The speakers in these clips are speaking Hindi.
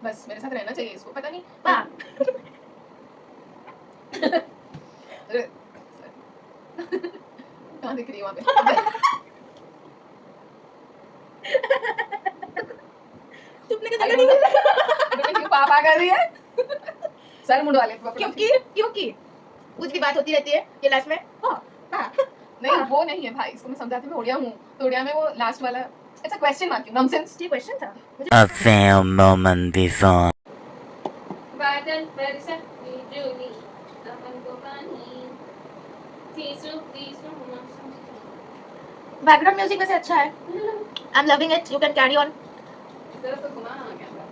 बस मेरे साथ रहना चाहिए इसको, पता नहीं वाह अरे कहाँ दिख रही है वहाँ पे तुमने I कहा don't नहीं know, क्यों पापा कर रही है सर मुंड वाले क्योंकि कुछ भी बात होती रहती है ये लास्ट में नहीं वो नहीं है भाई, इसको मैं समझाती हूँ, मैं उड़िया हूँ तो उड़िया में वो लास्ट वाला it's a question mark, nonsense. ये क्वेश्चन था A few moments before. बादल बरसा बिजली अमन को पानी तीसरो तीसरो मौसम बैकग्राउंड म्यूजिक वैसे अच्छा है I am loving it you can carry on इस तरफ तो घुमा camera.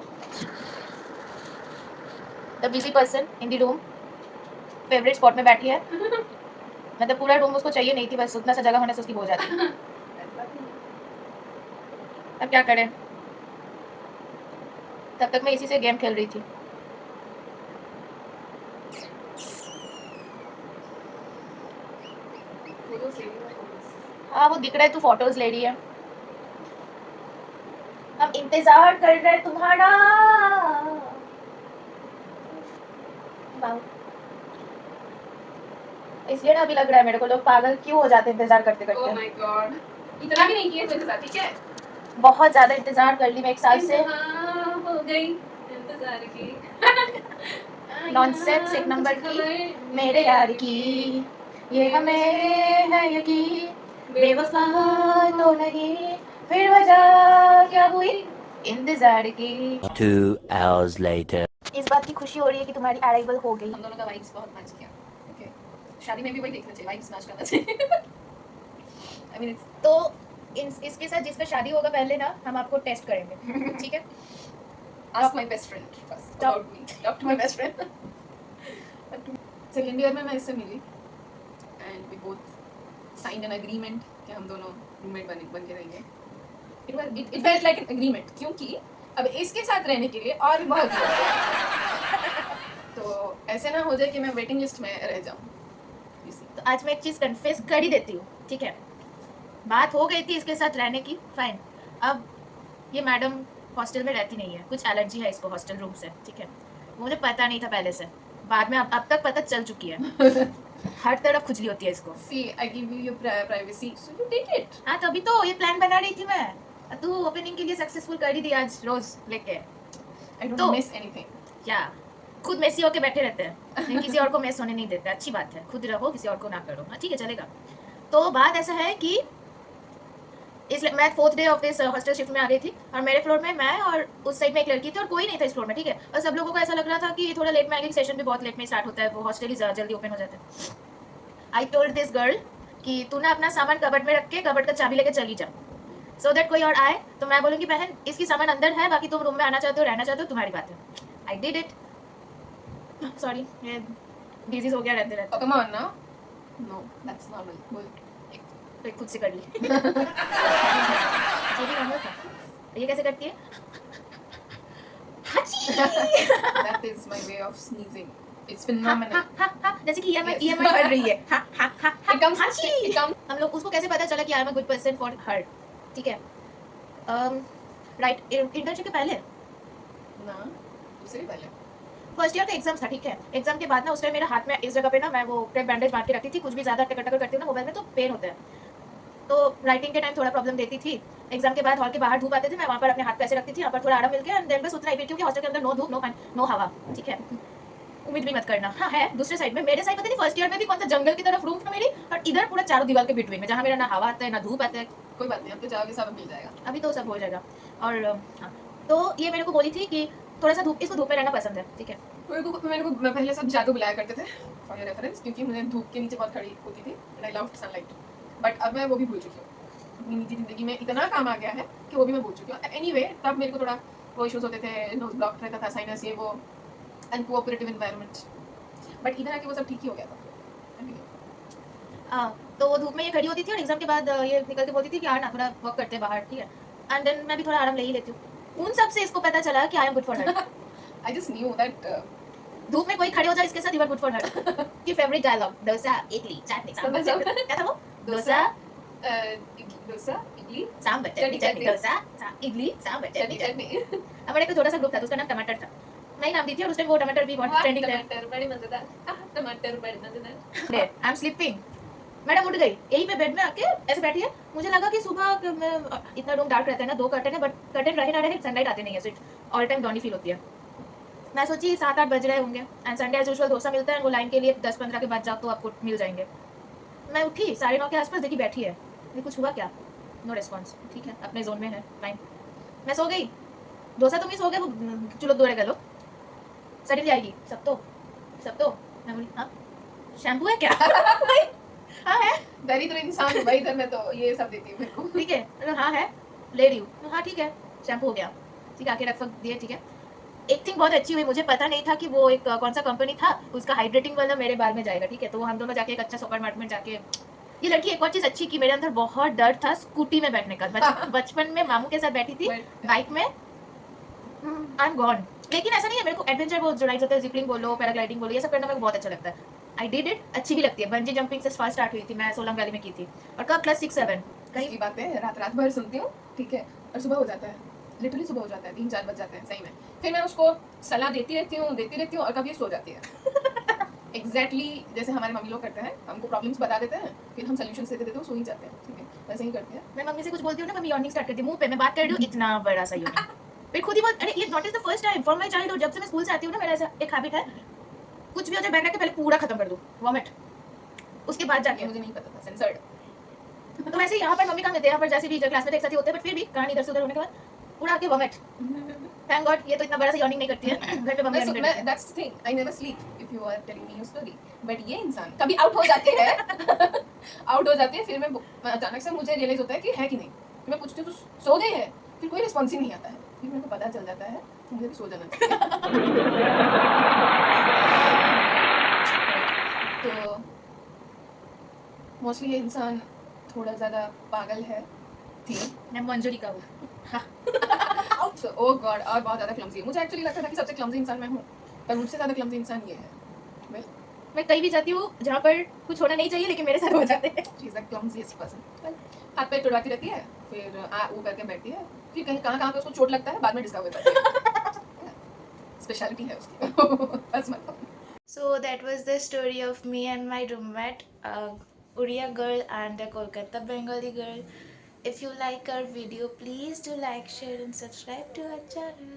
The busy person in the room favourite spot में बैठी है मतलब पूरा रूम उसको चाहिए नहीं थी, बस उतना सा जगह होने से उसकी हो जाती है। अब क्या करें, तब तक मैं इसी से गेम खेल रही थी। हाँ वो दिख रहा है तू फोटोज ले रही है, हम इंतजार कर रहे हैं तुम्हारा। इसलिए ना अभी लग रहा है मेरे को लोग पागल क्यों हो जाते हैं इंतजार करते ओह करते। माय गॉड, इतना भी नहीं किया तो इंतजार, ठीक है बहुत ज्यादा इंतजार कर ली मैं एक साल से। हो गई इंतजार की नॉनसेंस एक नंबर की मेरे यार की, ये हमें है यकीन बेवफा तो नहीं, फिर वजह क्या हुई इंतजार की। 2 hours later. इस बात की खुशी हो रही है कि तुम्हारी अराइवल हो गई। हम दोनों का वाइब्स बहुत मैच किया, ओके शादी में भी वही देखना चाहिए, वाइब्स मैच करना चाहिए आई मीन तो इसके साथ जिसका शादी होगा पहले ना हम आपको टेस्ट करेंगे ठीक है। ask my best friend first about me, talk to my best friend second year में मैं इससे मिली and we both signed an agreement कि हम दोनों रूममेट बन के रहेंगे। It felt like an agreement, क्योंकि अब इसके साथ रहने के लिए और बहुत तो ऐसे ना हो जाए कि मैं वेटिंग लिस्ट में रह जाऊँ। तो आज मैं एक चीज कन्फेस कर ही देती हूँ, ठीक है। बात हो गई थी इसके साथ रहने की, फाइन। अब ये मैडम हॉस्टल में रहती नहीं है, कुछ एलर्जी है इसको हॉस्टल रूम से, ठीक है। मुझे पता नहीं था पहले से, बाद में अब तक पता चल चुकी है हर तरफ खुजली होती है इसको। See, I give you your privacy, so you take it. हाँ तभी तो ये प्लान बना रही थी मैं, तू ओपनिंग के लिए सक्सेसफुल कर ही दी आज रोज लेके। I don't तो miss anything. क्या खुद मेसी होके बैठे रहते हैं, लेकिन किसी और को मेस होने नहीं देते, अच्छी बात है, खुद रहो किसी और को ना करो, हाँ ठीक है चलेगा। तो बात ऐसा है कि इसलिए मैं 4th day of this hostel shift में आ गई थी और मेरे फ्लोर में मैं और उस साइड में एक लड़की थी और कोई नहीं था इस फ्लोर में, ठीक है। और सब लोगों को ऐसा लग रहा था कि थोड़ा लेट में आएगी, सेशन भी बहुत लेट में स्टार्ट होता है, वो हॉस्टल ही जल्दी ओपन हो जाता है। आई टोल्ड दिस गर्ल कि तू ना अपना सामान कबर्ड में रख के कबर्ड का चाबी लेके चली जा, सो दैट कोई और आए तो मैं बोलूँगी बहन इसकी सामान अंदर है, बाकी तुम रूम में आना चाहते हो रहना चाहते हो तुम्हारी बात है। I did it. सॉरी ये डिजीज हो गया रहते रहते। Oh, come on now. No, that's normal. Cool. तो खुद से कर ली ये भी नॉर्मल था। ये कैसे करती है That is my way of sneezing. It's phenomenal. जैसे कि Yes. EMI पढ़ रही है It comes. It comes. हम लोग उसको कैसे पता चला कि I am a good person for her, ठीक है। राइट इंटर्नशिप के पहले ना, दूसरे पहले। फर्स्ट ईयर का एग्जाम था, ठीक है। एग्जाम के बाद ना उस टाइम मेरे हाथ में इस जगह पे ना मैं वो क्रेप बैंडेज मार के रखती थी, कुछ भी ज़्यादा टकर करती हूँ ना मोबाइल में तो पेन होता है, तो राइटिंग के टाइम थोड़ा प्रॉब्लम देती थी। एग्जाम के बाद हॉल के बाहर धूप आते थे, मैं वहाँ पर अपने हाथ पैसे रखती थी, यहाँ पर थोड़ा आराम मिल गया एंड देन बस उतना ही, क्योंकि हॉस्टल के अंदर नो धूप नो नो हवा, ठीक है। उम्मीद भी मत करना। हाँ है दूसरे साइड में, मेरे साइड पता नहीं फर्स्ट ईयर में भी कौन सा जंगल की तरफ रूम था मेरी, और इधर पूरा चारों दीवार के बिटवीन में जहाँ मेरा ना हवा आता है ना धूप आता है। कोई बात नहीं, अब तो जाओगे सब मिल जाएगा। अभी तो सब हो जाएगा। और हाँ तो ये मेरे को बोली थी कि थोड़ा सा धूप, इसको धूप में रहना पसंद है, ठीक है। मेरे को मैं पहले सब जादू बुलाया करते थे फॉर योर रेफरेंस, क्योंकि मुझे धूप के नीचे बहुत खड़ी होती थी and I loved sunlight, but अब मैं वो भी भूल चुकी हूँ। अपनी निजी जिंदगी में इतना काम आ गया है कि वो भी मैं भूल चुकी हूँ। एनीवे तब मेरे को थोड़ा वो इश्यूज होते थे, नोज ब्लॉक रहता था, साइनस ये वो, अनकोऑपरेटिव एनवायरनमेंट, बट इधर आके वो सब ठीक ही हो गया था। तो वो धूप में ये खड़ी होती थी और एग्जाम के बाद ये निकल के बोलती थी कि यार ना थोड़ा वॉक करते हैं बाहर, ठीक है। एंड देन मैं भी थोड़ा आराम ले ही लेती हूँ। उन सब से इसको पता चला कि I am good for her. I just knew that धूप में कोई खड़े हो जाए इसके साथ you are good for her. की फेवरेट डायलॉग डोसा इडली चटनी सांभर क्या था वो? डोसा डोसा इडली सांबर चटनी चटनी, डोसा इडली सांबर चटनी चटनी चटनी हमारे एक छोटा सा ग्रुप था तो उसका नाम टमाटर था मैं ही नाम दी थी और उस टाइम वो टमाटर भी बहुत ट्रेंडिंग था टमाटर बड़े मजेदार टमाटर बड़े मजेदार आई एम स्लीपिंग मैडम उठ गई यही पे बेड में आके ऐसे बैठी है मुझे लगा कि सुबह इतना रूम डार्क रहता है ना 2 कर्टन है बट कर्टन रहे ना रहे सनलाइट आती नहीं है सिर्फ ऑल टाइम डॉनी फील होती है मैं सोची 7-8 बज रहे होंगे and Sunday as usual dosa मिलता है वो लाइन के लिए 10-15 के बाद जाओ तो आपको मिल जाएंगे मैं उठी 9:30 के आसपास देखी बैठी है ये कुछ हुआ क्या नो रिस्पॉन्स ठीक है अपने जोन में है फाइन मैं सो गई डोसा तो मिस हो गया वो चलो दौड़े गए लोग सडनली आएगी सब तो मैं बोली हाँ शैम्पू है क्या हाँ है दरिद्र इंसान हूँ भाई इधर मैं तो ये सब देती हूँ मेरे को। ठीक है मतलब हाँ है ले रही हूँ हाँ ठीक है शैम्पू हो गया ठीक है आके रख दिए ठीक है एक थिंग बहुत अच्छी हुई मुझे पता नहीं था कि वो एक कौन सा कंपनी था उसका हाइड्रेटिंग वाला मेरे बाल में जाएगा ठीक है तो हम दोनों जाके एक अच्छा सुपर मार्केट में जाके ये लड़की एक और चीज अच्छी की मेरे अंदर बहुत डर था स्कूटी में बैठने का बचपन में मामू के साथ बैठी थी बाइक में आई एम गॉन लेकिन ऐसा नहीं है मेरे को एडवेंचर वो जो राइड्स होते हैं जिपलिंग बोलो पैराग्लाइडिंग बोलो ये सब करना मेरे को बहुत अच्छा लगता है आई डिड इट अच्छी भी लगती है बंजी जंपिंग से फर्स्ट स्टार्ट हुई थी मैं सोलंग वैली में की थी और कब क्लास 6-7 कहीं की बातें रात भर सुनती हूँ ठीक है और सुबह हो जाता है लिटरली सुबह हो जाता है 3-4 बज जाते हैं सही में फिर मैं उसको सलाह देती रहती हूँ और कभी सो जाती है एग्जैक्टली जैसे हमारे मम्मी लोग करते हैं हमको प्रॉब्लम्स बता देते हैं फिर हम सोल्यूशन देते देते हैं सो ही जाते हैं ठीक है वैसे ही करते हैं मैं मम्मी से कुछ बोलती हूँ ना मम्मी यॉर्निंग स्टार्ट करती है मुंह पे मैं बात कर रही हूँ इतना बड़ा सा यॉर्निंग फिर खुद ही बहुत अरे ये not is the first time for my childhood जब से मैं स्कूल से आती हूँ ना मेरा ऐसा एक हैबिट है कुछ भी हो जाए बैठ के पहले पूरा खत्म कर दूँ वॉमिट उसके बाद ये जाके मुझे नहीं पता था सेंसर्ड तो वैसे यहाँ पर मम्मी काम देते हैं यहाँ पर जैसे भी क्लास में एक साथ ही होते हैं बट फिर भी कहानी इधर से उधर होने के बाद पूरा आके वॉमिट थैंक गॉड ये तो इतना बड़ा सा यॉर्निंग नहीं करती है घर पे मम्मी yawning करती है। That's the thing I never sleep if you are telling me your story but ये इंसान कभी आउट हो जाते हैं आउट हो जाते हैं फिर मैं अचानक से मुझे रियलाइज होता है कि है कि नहीं फिर मैं पूछती हूँ तो सो गई है फिर कोई रिस्पॉन्स ही नहीं आता है फिर मेरे को पता चल जाता है कि मुझे भी सो जाना चाहिए तो मोस्टली ये इंसान थोड़ा ज़्यादा पागल है थी मैं मंजूरी का हूँ तो ओ गॉड और बहुत ज़्यादा क्लमजी है मुझे एक्चुअली लगता था कि सबसे क्लमजी इंसान मैं हूँ पर मुझसे ज़्यादा क्लमजी इंसान ये है मैं कहीं भी जाती हूँ जहाँ पर कुछ होना नहीं चाहिए लेकिन मेरे साथ हो जाते हैं शी इज द क्लमजीएस्ट पर्सन हाथ पे टुड़वाती रहती है फिर वो करके बैठती है फिर कहीं कहाँ पे उसको चोट लगता है बाद में डिस्कवर करती है स्पेशलिटी है उसकी बस मत So that was the story of me and my roommate, a Uriya girl and a Kolkata Bengali girl. If you like our video, please do like, share and subscribe to our channel.